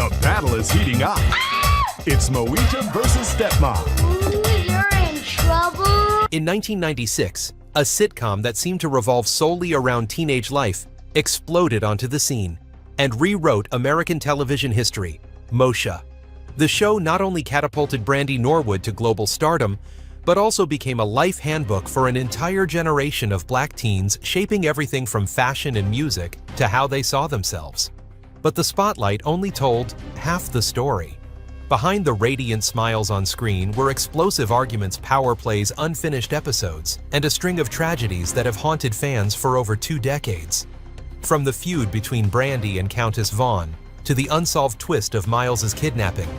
The battle is heating up. It's Moesha versus Stepmom. Ooh, you're in trouble. In 1996, a sitcom that seemed to revolve solely around teenage life exploded onto the scene and rewrote American television history, Moesha. The show not only catapulted Brandy Norwood to global stardom, but also became a life handbook for an entire generation of black teens, shaping everything from fashion and music to how they saw themselves. But the spotlight only told half the story. Behind the radiant smiles on screen were explosive arguments, power plays, unfinished episodes, and a string of tragedies that have haunted fans for over 2 decades. From the feud between Brandy and Countess Vaughn to the unsolved twist of Miles's kidnapping,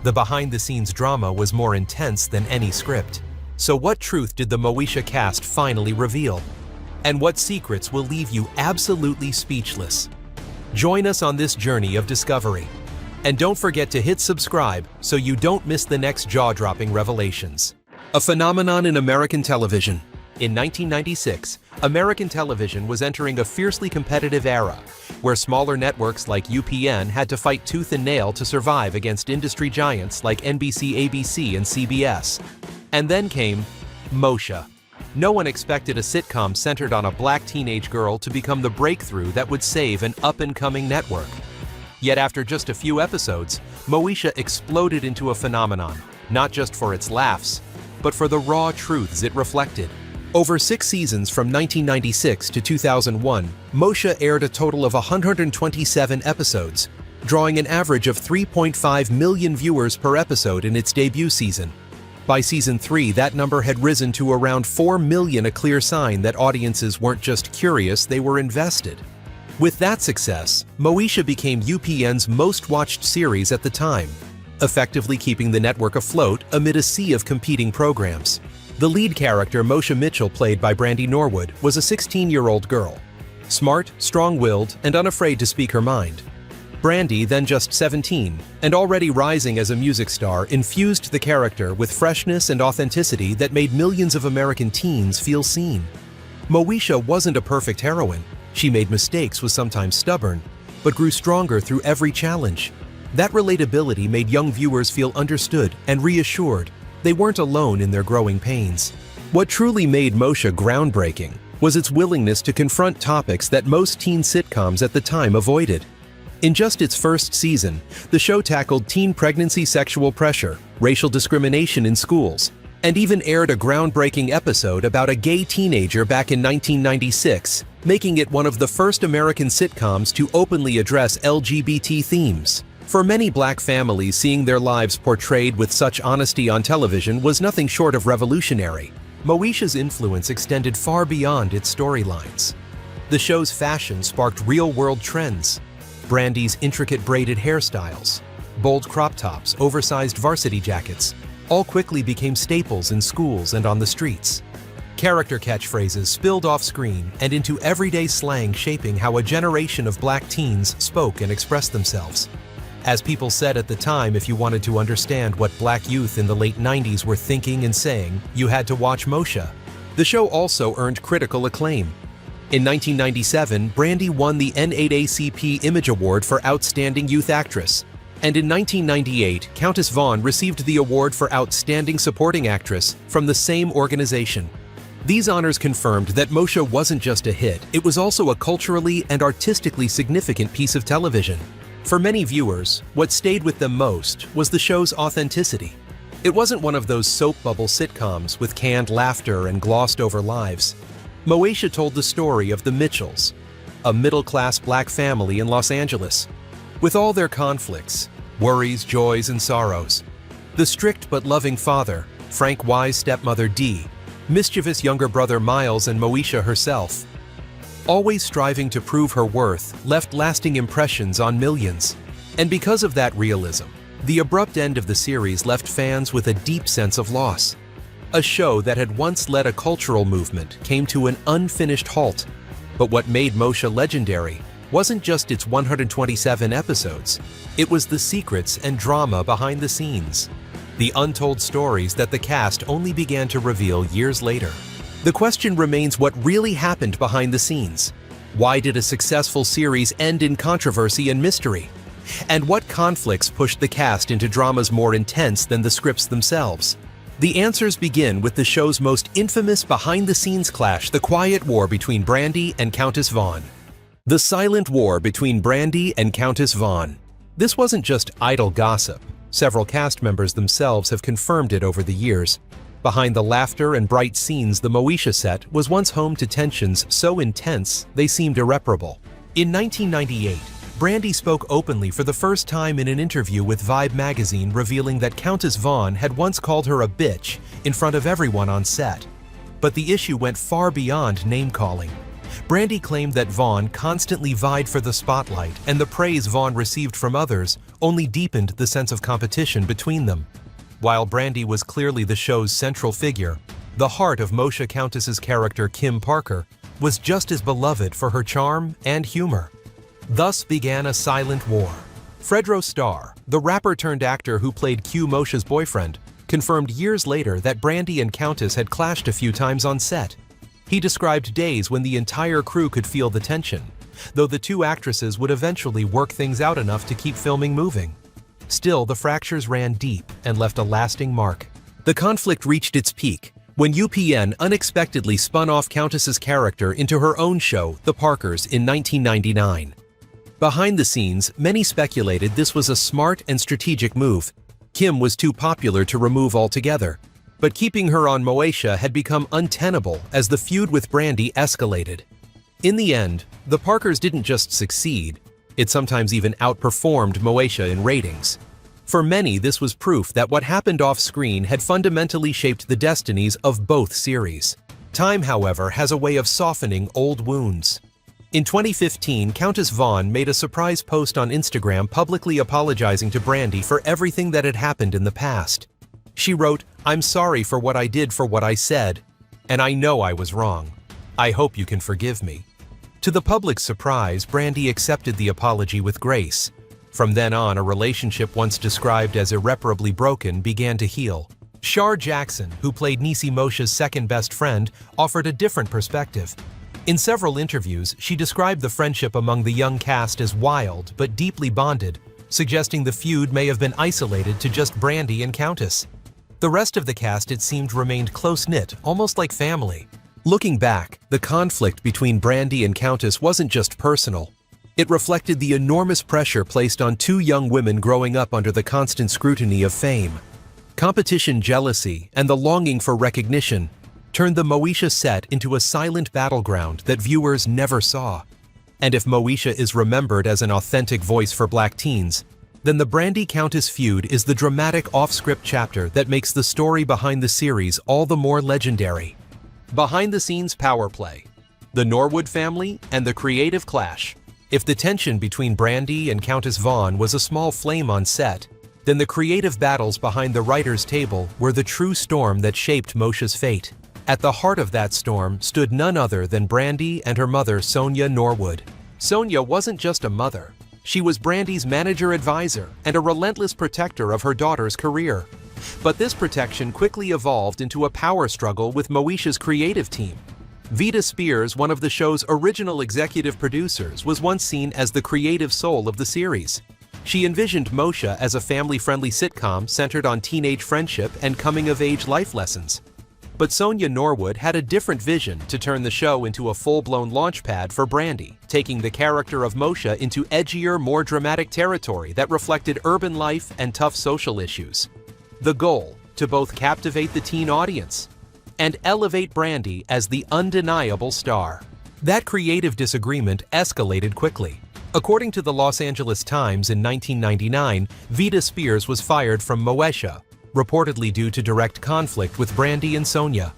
the behind-the-scenes drama was more intense than any script. So what truth did the Moesha cast finally reveal? And what secrets will leave you absolutely speechless? Join us on this journey of discovery. And don't forget to hit subscribe so you don't miss the next jaw-dropping revelations. A phenomenon in American television. In 1996, American television was entering a fiercely competitive era, where smaller networks like UPN had to fight tooth and nail to survive against industry giants like NBC, ABC, and CBS. And then came Moesha. No one expected a sitcom centered on a black teenage girl to become the breakthrough that would save an up-and-coming network. Yet after just a few episodes, Moesha exploded into a phenomenon, not just for its laughs, but for the raw truths it reflected. Over 6 seasons from 1996 to 2001, Moesha aired a total of 127 episodes, drawing an average of 3.5 million viewers per episode in its debut season. By season 3, that number had risen to around 4 million, a clear sign that audiences weren't just curious, they were invested. With that success, Moesha became UPN's most-watched series at the time, effectively keeping the network afloat amid a sea of competing programs. The lead character, Moesha Mitchell, played by Brandy Norwood, was a 16-year-old girl. Smart, strong-willed, and unafraid to speak her mind. Brandy, then just 17, and already rising as a music star, infused the character with freshness and authenticity that made millions of American teens feel seen. Moesha wasn't a perfect heroine. She made mistakes, was sometimes stubborn, but grew stronger through every challenge. That relatability made young viewers feel understood and reassured they weren't alone in their growing pains. What truly made Moesha groundbreaking was its willingness to confront topics that most teen sitcoms at the time avoided. In just its first season, the show tackled teen pregnancy, sexual pressure, racial discrimination in schools, and even aired a groundbreaking episode about a gay teenager back in 1996, making it one of the first American sitcoms to openly address LGBT themes. For many black families, seeing their lives portrayed with such honesty on television was nothing short of revolutionary. Moesha's influence extended far beyond its storylines. The show's fashion sparked real-world trends. Brandy's intricate braided hairstyles, bold crop tops, oversized varsity jackets, all quickly became staples in schools and on the streets. Character catchphrases spilled off screen and into everyday slang, shaping how a generation of black teens spoke and expressed themselves. As people said at the time, if you wanted to understand what black youth in the late 90s were thinking and saying, you had to watch Moesha. The show also earned critical acclaim. In 1997, Brandy won the NAACP Image Award for Outstanding Youth Actress, and in 1998, Countess Vaughn received the award for Outstanding Supporting Actress from the same organization. These honors confirmed that Moesha wasn't just a hit, it was also a culturally and artistically significant piece of television. For many viewers, what stayed with them most was the show's authenticity. It wasn't one of those soap bubble sitcoms with canned laughter and glossed-over lives. Moesha told the story of the Mitchells, a middle-class black family in Los Angeles. With all their conflicts, worries, joys, and sorrows. The strict but loving father, Frank Wise, stepmother Dee, mischievous younger brother Miles, and Moesha herself. Always striving to prove her worth left lasting impressions on millions. And because of that realism, the abrupt end of the series left fans with a deep sense of loss. A show that had once led a cultural movement came to an unfinished halt. But what made Moesha legendary wasn't just its 127 episodes, it was the secrets and drama behind the scenes. The untold stories that the cast only began to reveal years later. The question remains, what really happened behind the scenes? Why did a successful series end in controversy and mystery? And what conflicts pushed the cast into dramas more intense than the scripts themselves? The answers begin with the show's most infamous behind-the-scenes clash, the quiet war between Brandy and Countess Vaughn. The silent war between Brandy and Countess Vaughn. This wasn't just idle gossip. Several cast members themselves have confirmed it over the years. Behind the laughter and bright scenes, the Moesha set was once home to tensions so intense they seemed irreparable. In 1998, Brandy spoke openly for the first time in an interview with Vibe magazine, revealing that Countess Vaughn had once called her a bitch in front of everyone on set. But the issue went far beyond name-calling. Brandy claimed that Vaughn constantly vied for the spotlight, and the praise Vaughn received from others only deepened the sense of competition between them. While Brandy was clearly the show's central figure, the heart of Moesha Countess's character Kim Parker was just as beloved for her charm and humor. Thus began a silent war. Fredro Starr, the rapper-turned-actor who played Q Moesha's boyfriend, confirmed years later that Brandy and Countess had clashed a few times on set. He described days when the entire crew could feel the tension, though the two actresses would eventually work things out enough to keep filming moving. Still, the fractures ran deep and left a lasting mark. The conflict reached its peak when UPN unexpectedly spun off Countess's character into her own show, The Parkers, in 1999. Behind the scenes, many speculated this was a smart and strategic move. Kim was too popular to remove altogether, but keeping her on Moesha had become untenable as the feud with Brandy escalated. In the end, The Parkers didn't just succeed, it sometimes even outperformed Moesha in ratings. For many, this was proof that what happened off-screen had fundamentally shaped the destinies of both series. Time, however, has a way of softening old wounds. In 2015, Countess Vaughn made a surprise post on Instagram publicly apologizing to Brandy for everything that had happened in the past. She wrote, "I'm sorry for what I did, for what I said, and I know I was wrong. I hope you can forgive me." To the public's surprise, Brandy accepted the apology with grace. From then on, a relationship once described as irreparably broken began to heal. Shar Jackson, who played Niecy Moesha's second best friend, offered a different perspective. In several interviews, she described the friendship among the young cast as wild but deeply bonded, suggesting the feud may have been isolated to just Brandy and Countess. The rest of the cast, it seemed, remained close-knit, almost like family. Looking back, the conflict between Brandy and Countess wasn't just personal. It reflected the enormous pressure placed on two young women growing up under the constant scrutiny of fame. Competition, jealousy, and the longing for recognition turned the Moesha set into a silent battleground that viewers never saw. And if Moesha is remembered as an authentic voice for Black teens, then the Brandy-Countess feud is the dramatic off-script chapter that makes the story behind the series all the more legendary. Behind-the-scenes power play. The Norwood family and the creative clash. If the tension between Brandy and Countess Vaughn was a small flame on set, then the creative battles behind the writer's table were the true storm that shaped Moesha's fate. At the heart of that storm stood none other than Brandy and her mother, Sonia Norwood. Sonia wasn't just a mother. She was Brandy's manager-advisor and a relentless protector of her daughter's career. But this protection quickly evolved into a power struggle with Moesha's creative team. Vida Spears, one of the show's original executive producers, was once seen as the creative soul of the series. She envisioned Moesha as a family-friendly sitcom centered on teenage friendship and coming-of-age life lessons. But Sonia Norwood had a different vision to turn the show into a full-blown launchpad for Brandy, taking the character of Moesha into edgier, more dramatic territory that reflected urban life and tough social issues. The goal, to both captivate the teen audience and elevate Brandy as the undeniable star. That creative disagreement escalated quickly. According to the Los Angeles Times in 1999, Vida Spears was fired from Moesha, reportedly due to direct conflict with Brandy and Sonia.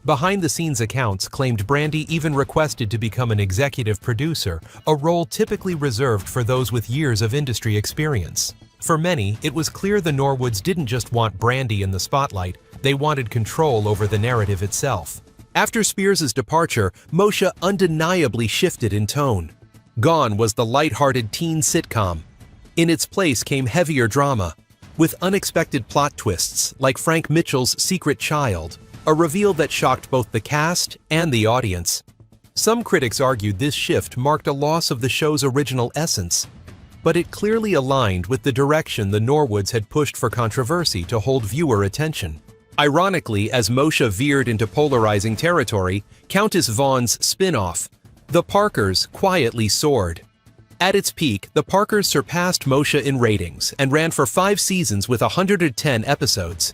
Behind-the-scenes accounts claimed Brandy even requested to become an executive producer, a role typically reserved for those with years of industry experience. For many, it was clear the Norwoods didn't just want Brandy in the spotlight, they wanted control over the narrative itself. After Spears' departure, Moesha undeniably shifted in tone. Gone was the light-hearted teen sitcom. In its place came heavier drama, with unexpected plot twists like Frank Mitchell's secret child, a reveal that shocked both the cast and the audience. Some critics argued this shift marked a loss of the show's original essence. but it clearly aligned with the direction the Norwoods had pushed for controversy to hold viewer attention. Ironically, as Moesha veered into polarizing territory, Countess Vaughn's spin-off, The Parkers, quietly soared. At its peak, The Parkers surpassed Moesha in ratings and ran for 5 seasons with 110 episodes.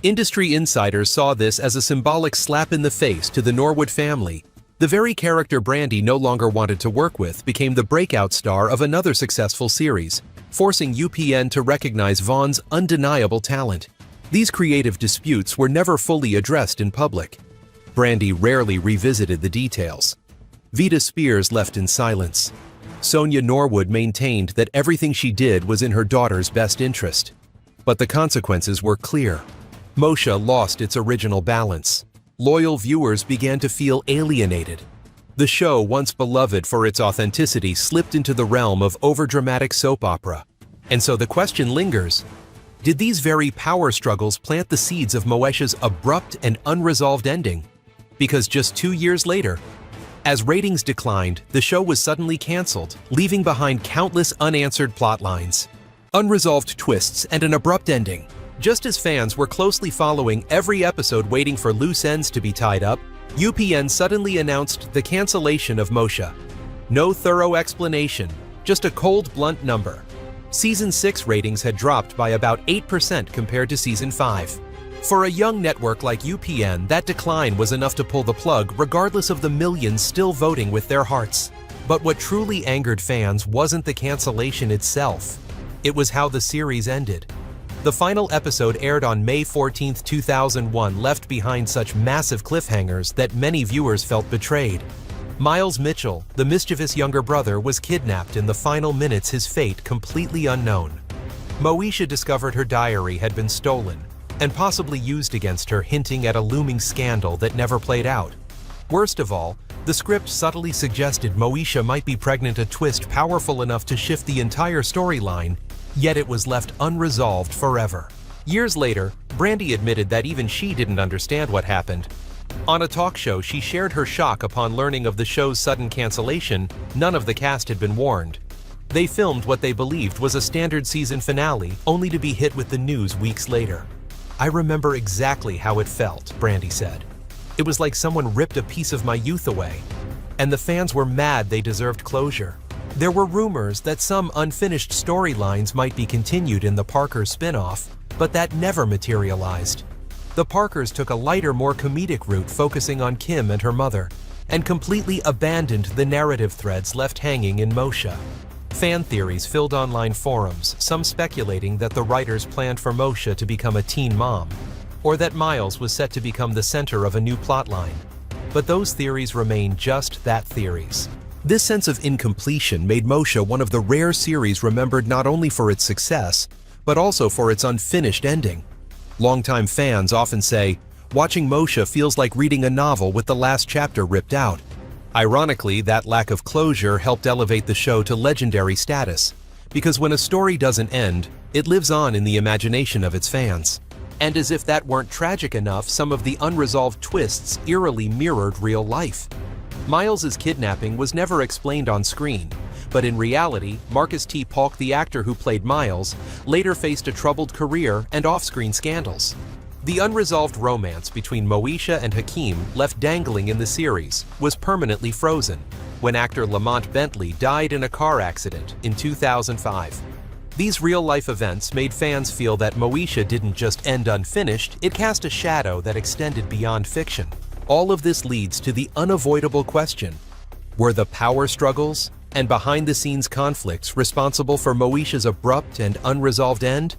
Industry insiders saw this as a symbolic slap in the face to the Norwood family. The very character Brandy no longer wanted to work with became the breakout star of another successful series, forcing UPN to recognize Vaughn's undeniable talent. These creative disputes were never fully addressed in public. Brandy rarely revisited the details. Vita Spears left in silence. Sonia Norwood maintained that everything she did was in her daughter's best interest. But the consequences were clear. Moesha lost its original balance. Loyal viewers began to feel alienated. The show, once beloved for its authenticity, slipped into the realm of overdramatic soap opera. And so the question lingers: did these very power struggles plant the seeds of Moesha's abrupt and unresolved ending? Because just 2 years later, as ratings declined, the show was suddenly canceled, leaving behind countless unanswered plot lines, unresolved twists, and an abrupt ending. Just as fans were closely following every episode waiting for loose ends to be tied up, UPN suddenly announced the cancellation of Moesha. No thorough explanation, just a cold, blunt number. Season 6 ratings had dropped by about 8% compared to Season 5. For a young network like UPN, that decline was enough to pull the plug regardless of the millions still voting with their hearts. But what truly angered fans wasn't the cancellation itself. It was how the series ended. The final episode aired on May 14, 2001, left behind such massive cliffhangers that many viewers felt betrayed. Miles Mitchell, the mischievous younger brother, was kidnapped in the final minutes, his fate completely unknown. Moesha discovered her diary had been stolen and possibly used against her, hinting at a looming scandal that never played out. Worst of all, the script subtly suggested Moesha might be pregnant, a twist powerful enough to shift the entire storyline, yet it was left unresolved forever. Years later, Brandy admitted that even she didn't understand what happened. On a talk show, she shared her shock upon learning of the show's sudden cancellation. None of the cast had been warned. They filmed what they believed was a standard season finale, only to be hit with the news weeks later. "I remember exactly how it felt," Brandy said. "It was like someone ripped a piece of my youth away. And the fans were mad, they deserved closure." There were rumors that some unfinished storylines might be continued in the Parkers spin-off, but that never materialized. The Parkers took a lighter, more comedic route, focusing on Kim and her mother, and completely abandoned the narrative threads left hanging in Moesha. Fan theories filled online forums, some speculating that the writers planned for Moesha to become a teen mom, or that Miles was set to become the center of a new plotline. But those theories remain just that, theories. This sense of incompletion made Moesha one of the rare series remembered not only for its success, but also for its unfinished ending. Longtime fans often say, watching Moesha feels like reading a novel with the last chapter ripped out. Ironically, that lack of closure helped elevate the show to legendary status, because when a story doesn't end, it lives on in the imagination of its fans. And as if that weren't tragic enough, some of the unresolved twists eerily mirrored real life. Miles's kidnapping was never explained on screen, but in reality, Marcus T. Paulk, the actor who played Miles, later faced a troubled career and off-screen scandals. The unresolved romance between Moesha and Hakeem, left dangling in the series, was permanently frozen when actor Lamont Bentley died in a car accident in 2005. These real-life events made fans feel that Moesha didn't just end unfinished, it cast a shadow that extended beyond fiction. All of this leads to the unavoidable question: were the power struggles and behind-the-scenes conflicts responsible for Moesha's abrupt and unresolved end?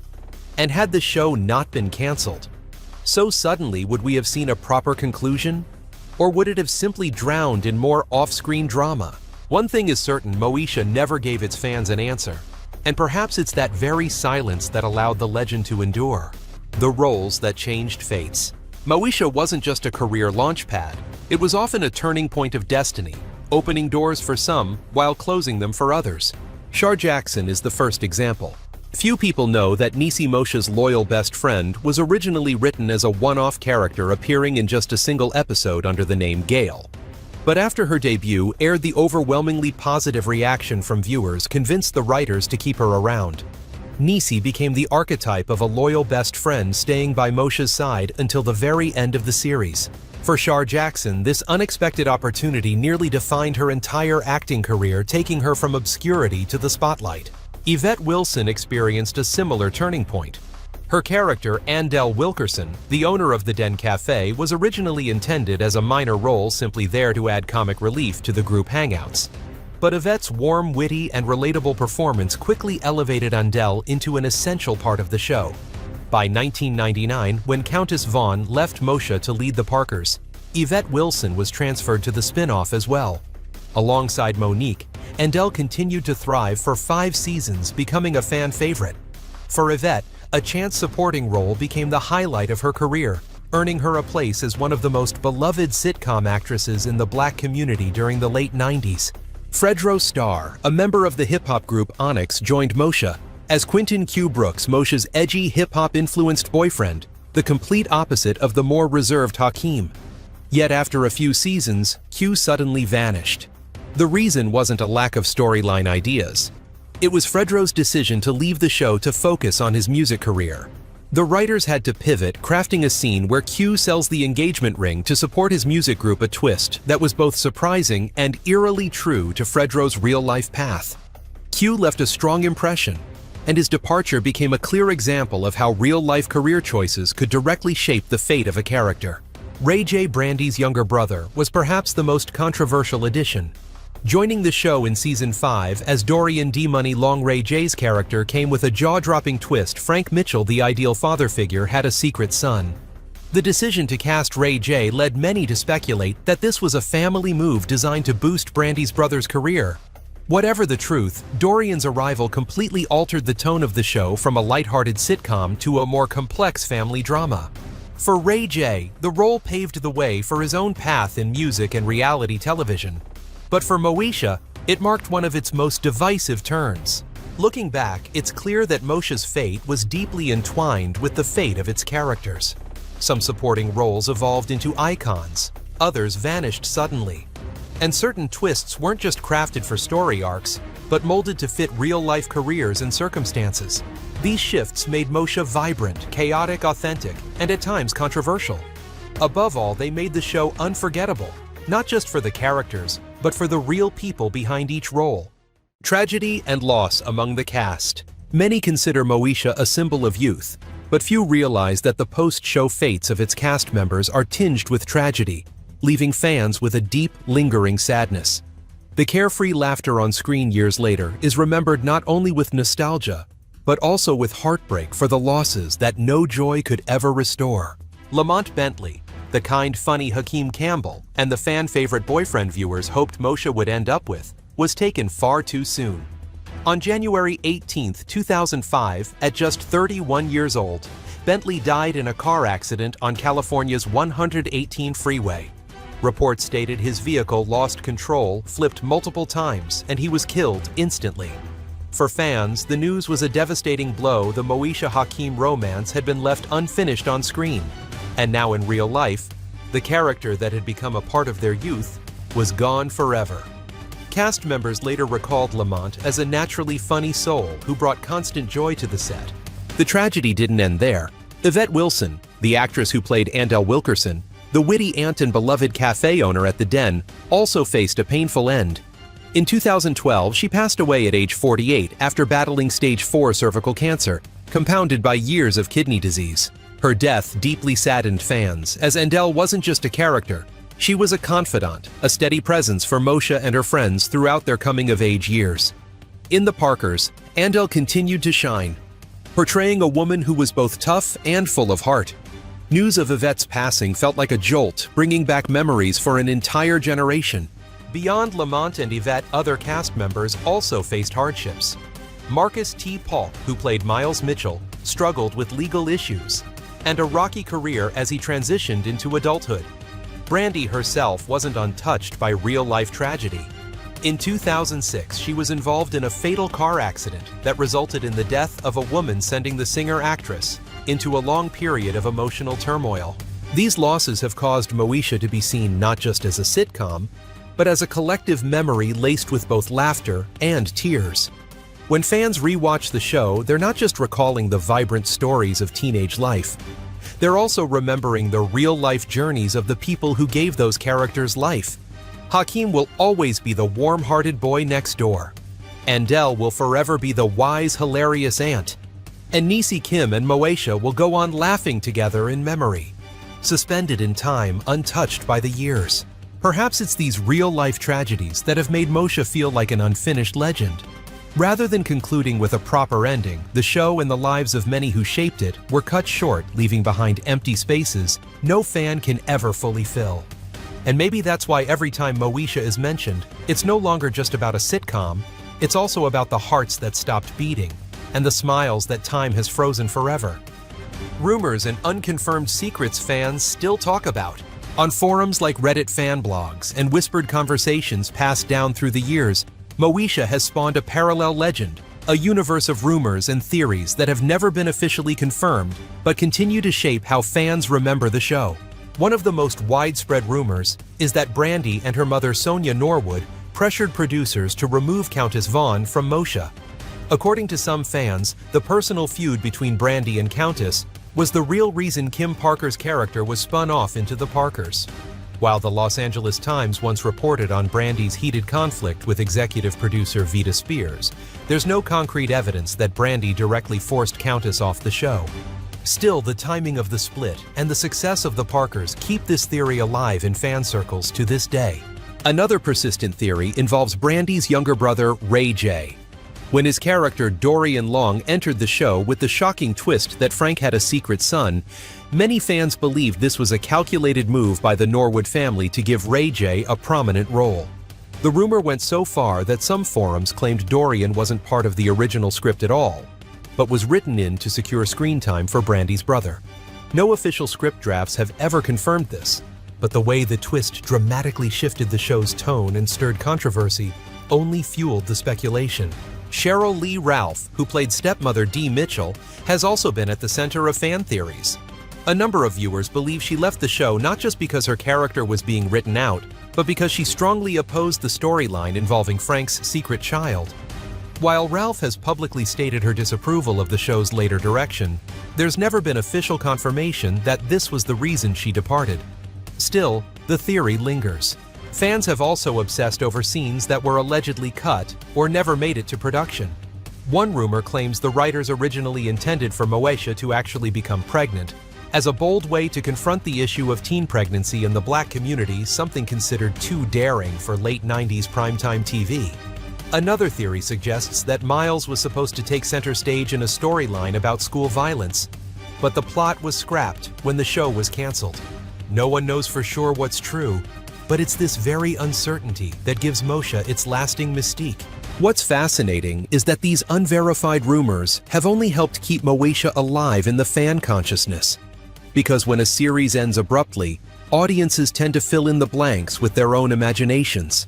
And had the show not been canceled, so suddenly would we have seen a proper conclusion? Or would it have simply drowned in more off-screen drama? One thing is certain, Moesha never gave its fans an answer. And perhaps it's that very silence that allowed the legend to endure. The roles that changed fates. Moesha wasn't just a career launchpad. It was often a turning point of destiny, opening doors for some while closing them for others. Shar Jackson is the first example. Few people know that Niecy Moesha's loyal best friend was originally written as a one-off character appearing in just a single episode under the name Gale. But after her debut aired, the overwhelmingly positive reaction from viewers convinced the writers to keep her around. Nisi became the archetype of a loyal best friend staying by Moesha's side until the very end of the series. For Shar Jackson, this unexpected opportunity nearly defined her entire acting career, taking her from obscurity to the spotlight. Yvette Wilson experienced a similar turning point. Her character, Andell Wilkerson, the owner of the Den Cafe, was originally intended as a minor role simply there to add comic relief to the group hangouts. But Yvette's warm, witty, and relatable performance quickly elevated Andell into an essential part of the show. By 1999, when Countess Vaughn left Moesha to lead the Parkers, Yvette Wilson was transferred to the spin-off as well. Alongside Monique, Andell continued to thrive for 5 seasons, becoming a fan favorite. For Yvette, a chance supporting role became the highlight of her career, earning her a place as one of the most beloved sitcom actresses in the Black community during the late 90s. Fredro Starr, a member of the hip-hop group Onyx, joined Moesha as Quentin Q. Brooks, Moesha's edgy hip-hop-influenced boyfriend, the complete opposite of the more reserved Hakeem. Yet after a few seasons, Q suddenly vanished. The reason wasn't a lack of storyline ideas. It was Fredro's decision to leave the show to focus on his music career. The writers had to pivot, crafting a scene where Q sells the engagement ring to support his music group, a twist that was both surprising and eerily true to Fredro's real-life path. Q left a strong impression, and his departure became a clear example of how real-life career choices could directly shape the fate of a character. Ray J. Brandy's younger brother was perhaps the most controversial addition. Joining the show in Season 5 as Dorian D-Money Long, Ray J's character came with a jaw-dropping twist. Frank Mitchell, the ideal father figure, had a secret son. The decision to cast Ray J led many to speculate that this was a family move designed to boost Brandy's brother's career. Whatever the truth, Dorian's arrival completely altered the tone of the show from a lighthearted sitcom to a more complex family drama. For Ray J, the role paved the way for his own path in music and reality television. But for Moesha, it marked one of its most divisive turns. Looking back, it's clear that Moesha's fate was deeply entwined with the fate of its characters. Some supporting roles evolved into icons, others vanished suddenly. And certain twists weren't just crafted for story arcs, but molded to fit real-life careers and circumstances. These shifts made Moesha vibrant, chaotic, authentic, and at times controversial. Above all, they made the show unforgettable, not just for the characters, but for the real people behind each role. Tragedy and loss among the cast. Many consider Moesha a symbol of youth, but few realize that the post-show fates of its cast members are tinged with tragedy, leaving fans with a deep, lingering sadness. The carefree laughter on screen years later is remembered not only with nostalgia, but also with heartbreak for the losses that no joy could ever restore. Lamont Bentley, the kind, funny Hakeem Campbell, and the fan-favorite boyfriend viewers hoped Moesha would end up with, was taken far too soon. On January 18, 2005, at just 31 years old, Bentley died in a car accident on California's 118 freeway. Reports stated his vehicle lost control, flipped multiple times, and he was killed instantly. For fans, the news was a devastating blow. The Moesha-Hakeem romance had been left unfinished on screen. And now in real life, the character that had become a part of their youth was gone forever. Cast members later recalled Lamont as a naturally funny soul who brought constant joy to the set. The tragedy didn't end there. Yvette Wilson, the actress who played Andell Wilkerson, the witty aunt and beloved cafe owner at the Den, also faced a painful end. In 2012, she passed away at age 48 after battling stage 4 cervical cancer, compounded by years of kidney disease. Her death deeply saddened fans, as Andell wasn't just a character. She was a confidant, a steady presence for Moesha and her friends throughout their coming-of-age years. In The Parkers, Andell continued to shine, portraying a woman who was both tough and full of heart. News of Yvette's passing felt like a jolt, bringing back memories for an entire generation. Beyond Lamont and Yvette, other cast members also faced hardships. Marcus T. Paulk, who played Miles Mitchell, struggled with legal issues and a rocky career as he transitioned into adulthood. Brandy herself wasn't untouched by real-life tragedy. In 2006, she was involved in a fatal car accident that resulted in the death of a woman, sending the singer-actress into a long period of emotional turmoil. These losses have caused Moesha to be seen not just as a sitcom, but as a collective memory laced with both laughter and tears. When fans rewatch the show, they're not just recalling the vibrant stories of teenage life. They're also remembering the real-life journeys of the people who gave those characters life. Hakeem will always be the warm-hearted boy next door. Andel will forever be the wise, hilarious aunt. And Nisi Kim and Moesha will go on laughing together in memory, suspended in time, untouched by the years. Perhaps it's these real-life tragedies that have made Moesha feel like an unfinished legend. Rather than concluding with a proper ending, the show and the lives of many who shaped it were cut short, leaving behind empty spaces no fan can ever fully fill. And maybe that's why every time Moesha is mentioned, it's no longer just about a sitcom, it's also about the hearts that stopped beating and the smiles that time has frozen forever. Rumors and unconfirmed secrets fans still talk about. On forums like Reddit fan blogs and whispered conversations passed down through the years, Moesha has spawned a parallel legend, a universe of rumors and theories that have never been officially confirmed, but continue to shape how fans remember the show. One of the most widespread rumors is that Brandy and her mother Sonia Norwood pressured producers to remove Countess Vaughn from Moesha. According to some fans, the personal feud between Brandy and Countess was the real reason Kim Parker's character was spun off into the Parkers. While the Los Angeles Times once reported on Brandy's heated conflict with executive producer Vita Spears, there's no concrete evidence that Brandy directly forced Countess off the show. Still, the timing of the split and the success of the Parkers keep this theory alive in fan circles to this day. Another persistent theory involves Brandy's younger brother, Ray J. When his character Dorian Long entered the show with the shocking twist that Frank had a secret son, many fans believed this was a calculated move by the Norwood family to give Ray J a prominent role. The rumor went so far that some forums claimed Dorian wasn't part of the original script at all, but was written in to secure screen time for Brandy's brother. No official script drafts have ever confirmed this, but the way the twist dramatically shifted the show's tone and stirred controversy only fueled the speculation. Cheryl Lee Ralph, who played stepmother Dee Mitchell, has also been at the center of fan theories. A number of viewers believe she left the show not just because her character was being written out, but because she strongly opposed the storyline involving Frank's secret child. While Ralph has publicly stated her disapproval of the show's later direction, there's never been official confirmation that this was the reason she departed. Still, the theory lingers. Fans have also obsessed over scenes that were allegedly cut or never made it to production. One rumor claims the writers originally intended for Moesha to actually become pregnant, as a bold way to confront the issue of teen pregnancy in the Black community, something considered too daring for late 90s primetime TV. Another theory suggests that Miles was supposed to take center stage in a storyline about school violence, but the plot was scrapped when the show was canceled. No one knows for sure what's true, but it's this very uncertainty that gives Moesha its lasting mystique. What's fascinating is that these unverified rumors have only helped keep Moesha alive in the fan consciousness. Because when a series ends abruptly, audiences tend to fill in the blanks with their own imaginations.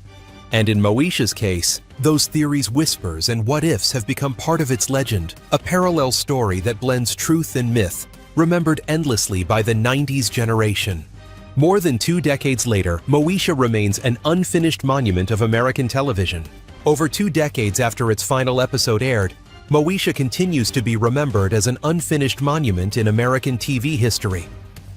And in Moesha's case, those theories, whispers, and what-ifs have become part of its legend, a parallel story that blends truth and myth, remembered endlessly by the 90s generation. More than 2 decades later, Moesha remains an unfinished monument of American television. Over 2 decades after its final episode aired, Moesha continues to be remembered as an unfinished monument in American TV history.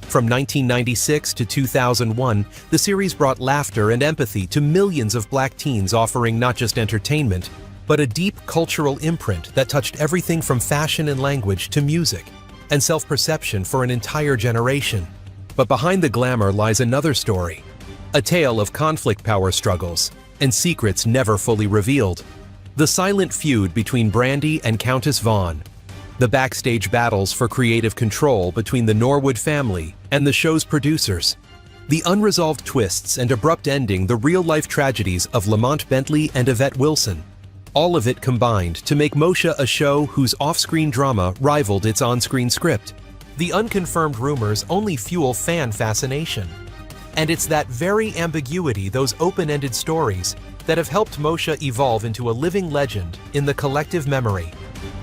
From 1996 to 2001, the series brought laughter and empathy to millions of Black teens, offering not just entertainment, but a deep cultural imprint that touched everything from fashion and language to music and self-perception for an entire generation. But behind the glamour lies another story, a tale of conflict, power struggles, and secrets never fully revealed. The silent feud between Brandy and Countess Vaughn, the backstage battles for creative control between the Norwood family and the show's producers, the unresolved twists and abrupt ending, the real-life tragedies of Lamont Bentley and Yvette Wilson. All of it combined to make Moesha a show whose off-screen drama rivaled its on-screen script. The unconfirmed rumors only fuel fan fascination. And it's that very ambiguity, those open-ended stories, that have helped Moesha evolve into a living legend in the collective memory.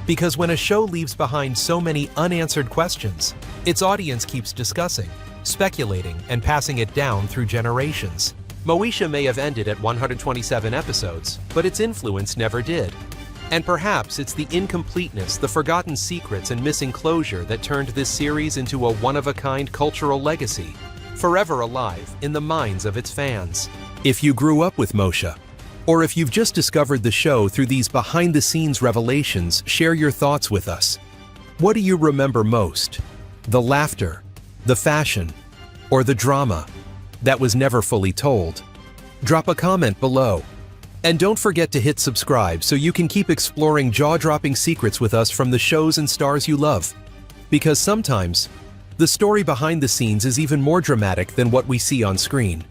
Because when a show leaves behind so many unanswered questions, its audience keeps discussing, speculating, and passing it down through generations. Moesha may have ended at 127 episodes, but its influence never did. And perhaps it's the incompleteness, the forgotten secrets, and missing closure that turned this series into a one-of-a-kind cultural legacy, forever alive in the minds of its fans. If you grew up with Moesha, or if you've just discovered the show through these behind-the-scenes revelations, share your thoughts with us. What do you remember most? The laughter, the fashion, or the drama that was never fully told? Drop a comment below. And don't forget to hit subscribe so you can keep exploring jaw-dropping secrets with us from the shows and stars you love. Because sometimes, the story behind the scenes is even more dramatic than what we see on screen.